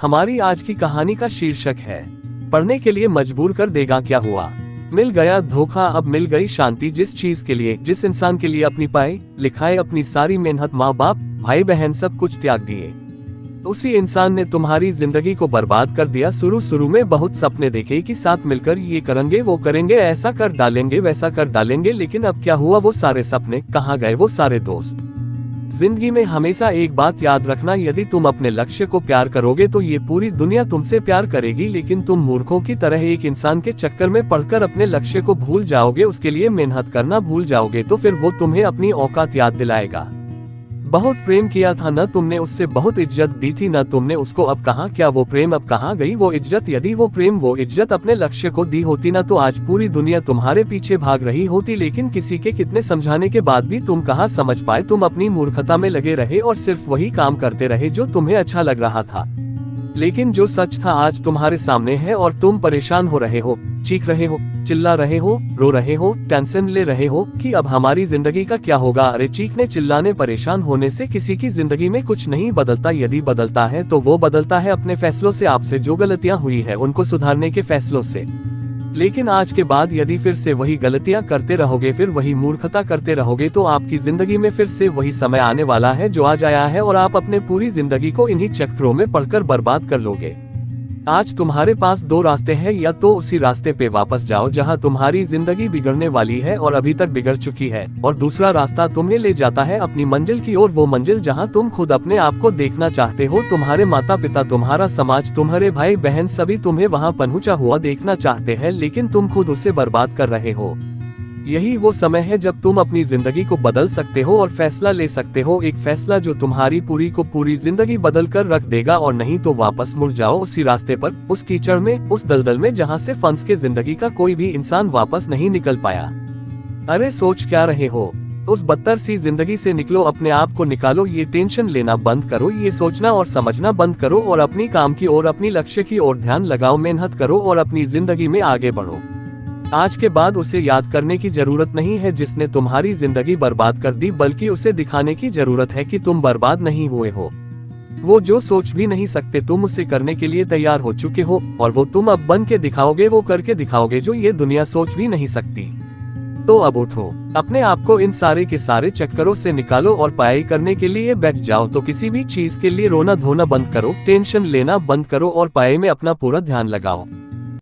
हमारी आज की कहानी का शीर्षक है पढ़ने के लिए मजबूर कर देगा क्या हुआ। मिल गया धोखा, अब मिल गई शांति। जिस चीज के लिए, जिस इंसान के लिए अपनी पढ़ाई लिखाई, अपनी सारी मेहनत, माँ बाप भाई बहन सब कुछ त्याग दिए, उसी इंसान ने तुम्हारी जिंदगी को बर्बाद कर दिया। शुरू में बहुत सपने देखे कि साथ मिलकर ये करेंगे वो करेंगे, ऐसा कर डालेंगे वैसा कर डालेंगे, लेकिन अब क्या हुआ? वो सारे सपने कहाँ गए? वो सारे दोस्त? जिंदगी में हमेशा एक बात याद रखना, यदि तुम अपने लक्ष्य को प्यार करोगे तो ये पूरी दुनिया तुमसे प्यार करेगी, लेकिन तुम मूर्खों की तरह एक इंसान के चक्कर में पड़कर अपने लक्ष्य को भूल जाओगे, उसके लिए मेहनत करना भूल जाओगे, तो फिर वो तुम्हें अपनी औकात याद दिलाएगा। बहुत प्रेम किया था न तुमने उससे, बहुत इज्जत दी थी न तुमने उसको, अब कहाँ? क्या वो प्रेम अब कहाँ गई वो इज्जत? यदि वो प्रेम वो इज्जत अपने लक्ष्य को दी होती ना, तो आज पूरी दुनिया तुम्हारे पीछे भाग रही होती, लेकिन किसी के कितने समझाने के बाद भी तुम कहाँ समझ पाए। तुम अपनी मूर्खता में लगे रहे और सिर्फ वही काम करते रहे जो तुम्हें अच्छा लग रहा था, लेकिन जो सच था आज तुम्हारे सामने है और तुम परेशान हो रहे हो, चीख रहे हो, चिल्ला रहे हो, रो रहे हो, टेंशन ले रहे हो कि अब हमारी जिंदगी का क्या होगा। अरे चीखने चिल्लाने परेशान होने से किसी की जिंदगी में कुछ नहीं बदलता। यदि बदलता है तो वो बदलता है अपने फैसलों से, आपसे जो गलतियां हुई है उनको सुधारने के फैसलों से। लेकिन आज के बाद यदि फिर से वही गलतियां करते रहोगे, फिर वही मूर्खता करते रहोगे, तो आपकी जिंदगी में फिर से वही समय आने वाला है जो आज आया है, और आप अपने पूरी जिंदगी को इन्हीं चक्रों में पड़कर बर्बाद कर लोगे। आज तुम्हारे पास दो रास्ते हैं, या तो उसी रास्ते पे वापस जाओ जहां तुम्हारी जिंदगी बिगड़ने वाली है और अभी तक बिगड़ चुकी है, और दूसरा रास्ता तुम्हें ले जाता है अपनी मंजिल की ओर, वो मंजिल जहां तुम खुद अपने आप को देखना चाहते हो। तुम्हारे माता पिता, तुम्हारा समाज, तुम्हारे भाई बहन सभी तुम्हें वहां पहुंचा हुआ देखना चाहते हैं, लेकिन तुम खुद उसे बर्बाद कर रहे हो। यही वो समय है जब तुम अपनी जिंदगी को बदल सकते हो और फैसला ले सकते हो, एक फैसला जो तुम्हारी पूरी को पूरी जिंदगी बदल कर रख देगा। और नहीं तो वापस मुड़ जाओ उसी रास्ते पर, उस कीचड़ में, उस दलदल में जहां से फंस के जिंदगी का कोई भी इंसान वापस नहीं निकल पाया। अरे सोच क्या रहे हो? उस बदतर सी जिंदगी से निकलो, अपने आप को निकालो, ये टेंशन लेना बंद करो, ये सोचना और समझना बंद करो, और अपनी काम की ओर, अपनी लक्ष्य की ओर ध्यान लगाओ, मेहनत करो और अपनी जिंदगी में आगे बढ़ो। आज के बाद उसे याद करने की जरूरत नहीं है जिसने तुम्हारी जिंदगी बर्बाद कर दी, बल्कि उसे दिखाने की जरूरत है कि तुम बर्बाद नहीं हुए हो। वो जो सोच भी नहीं सकते तुम उसे करने के लिए तैयार हो चुके हो, और वो तुम अब बन के दिखाओगे, वो करके दिखाओगे जो ये दुनिया सोच भी नहीं सकती। तो अब उठो, अपने आप को इन सारे के सारे चक्करों से निकालो और पढ़ाई करने के लिए बैठ जाओ। तो किसी भी चीज के लिए रोना धोना बंद करो, टेंशन लेना बंद करो और पढ़ाई में अपना पूरा ध्यान लगाओ।